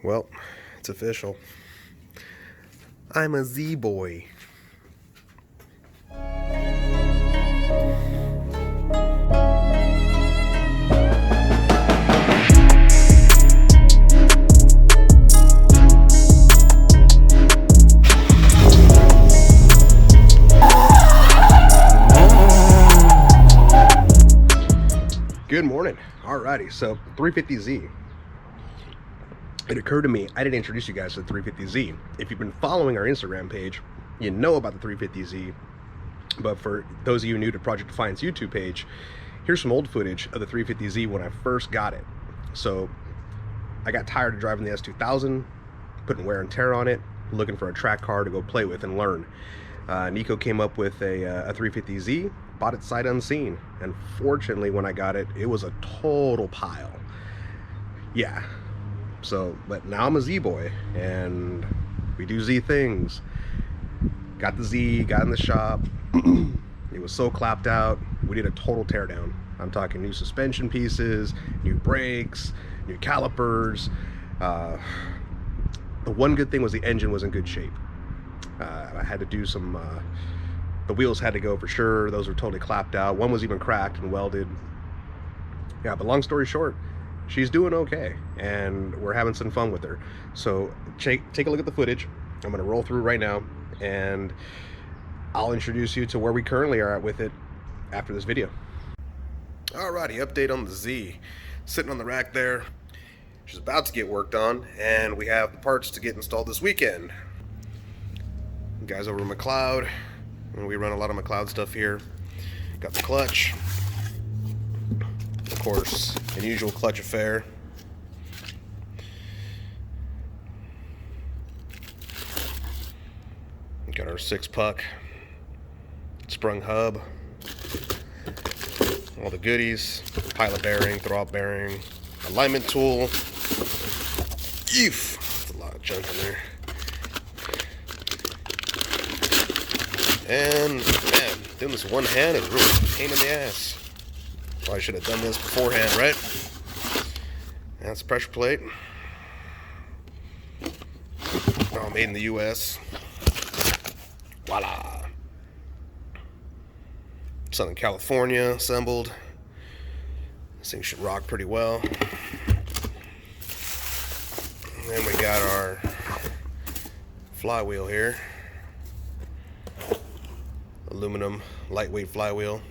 Well, it's official. I'm a Z-boy. Good morning. Alrighty, so 350Z. It occurred to me, I didn't introduce you guys to the 350Z. If you've been following our Instagram page, you know about the 350Z. But for those of you new to Project Defiant's YouTube page, here's some old footage of the 350Z when I first got it. So I got tired of driving the S2000, putting wear and tear on it, looking for a track car to go play with and learn. Nico came up with a 350Z, bought it sight unseen, and fortunately when I got it, it was a total pile. Yeah. So, but now I'm a Z-boy, and we do Z things. Got the Z, got in the shop. It was so clapped out, we did a total teardown. I'm talking new suspension pieces, new brakes, new calipers. The one good thing was the engine was in good shape. I had to do some, the wheels had to go for sure. Those were totally clapped out. One was even cracked and welded. Yeah, but long story short, she's doing okay, and we're having some fun with her. So take a look at the footage. I'm going to roll through right now, and I'll introduce you to where we currently are at with it after this video. Alrighty, update on the Z. Sitting on the rack there. She's about to get worked on, and we have the parts to get installed this weekend. The guys over at McLeod, and we run a lot of McLeod stuff here. Got the clutch. Of course, an usual clutch affair. Got our 6-puck, sprung hub, all the goodies, pilot bearing, throb bearing, alignment tool. Eef! That's a lot of junk in there. And man, doing this one hand is really a pain in the ass. Probably should have done this beforehand, right? That's a pressure plate. All made in the US. Voila. Southern California assembled. This thing should rock pretty well. And then we got our flywheel here. Aluminum lightweight flywheel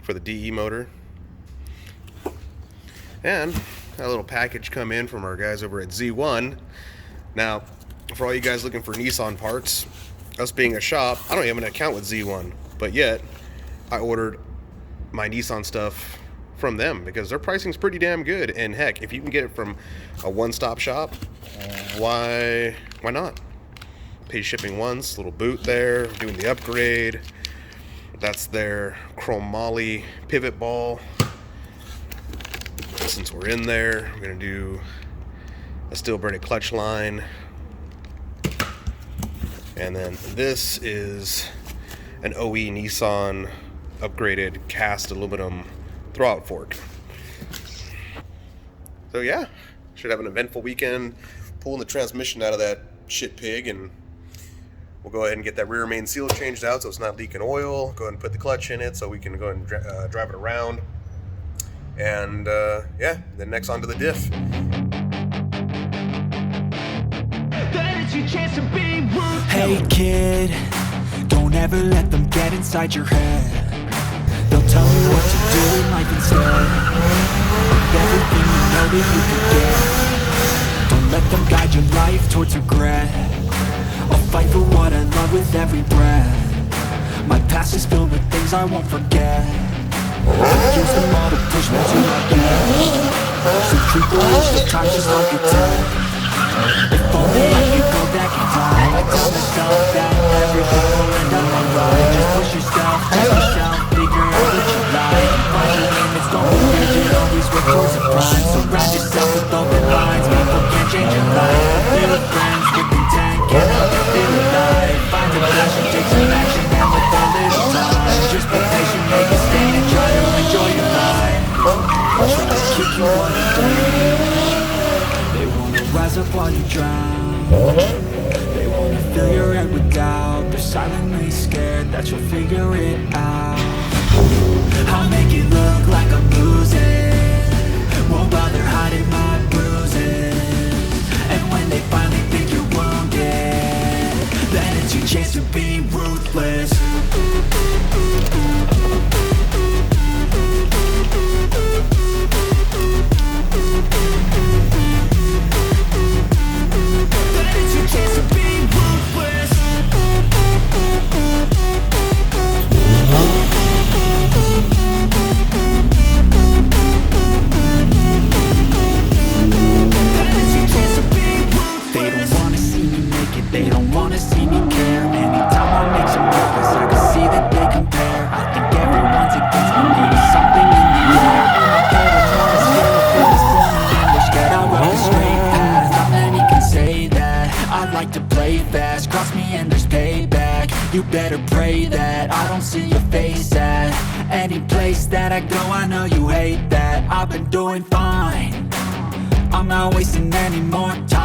for the DE motor. And that little package come in from our guys over at Z1. Now, for all you guys looking for Nissan parts, us being a shop, I don't even have an account with Z1, but yet I ordered my Nissan stuff from them because their pricing's pretty damn good. And heck, if you can get it from a one-stop shop, why not? Pay shipping once, little boot there, doing the upgrade. That's their chromoly pivot ball. Since we're in there, I'm gonna do a steel braided clutch line. And then this is an OE Nissan upgraded cast aluminum throwout fork. So yeah, should have an eventful weekend pulling the transmission out of that shit pig, and we'll go ahead and get that rear main seal changed out so it's not leaking oil. Go ahead and put the clutch in it so we can go ahead and drive it around. And yeah, then next on to the diff. Hey kid, don't ever let them get inside your head. They'll tell you what to do in life instead of everything you know that you could get. Don't let them guide your life towards regret. I'll fight for what I love with every breath. My past is filled with things I won't forget. I use them all to push me to my best. So treat the worst of time just like a test. If only I could go back in time, I tell myself that everything will end up alright. Just push yourself, figure out what you like. Find your limits, don't be rigid, always work towards a prime. Surround yourself with open minds, people can change your life. Little friends with intent, can't help you feel alive. Find a passion, take some action, and with a little time, just be patient, make a stand, and try to enjoy your life. Try to keep you on the day. They won't rise up while you drown. They wanna fill your head with doubt. They're silently scared that you'll figure it out. I'll make it look like I'm losing, won't bother hiding my bruises. And when they finally think you're wounded, then it's your chance to be ruthless. They don't wanna see me care. Anytime I make some progress, I can see that they compare. I think everyone's against me, maybe something in the air. In my head, I'm not as scared of what is forming, and they're scared I walk a straight path. Not many can say that. I like to play fast, cross me and there's payback. You better pray that I don't see your face at any place that I go. I know you hate that. I've been doing fine, I'm not wasting any more time.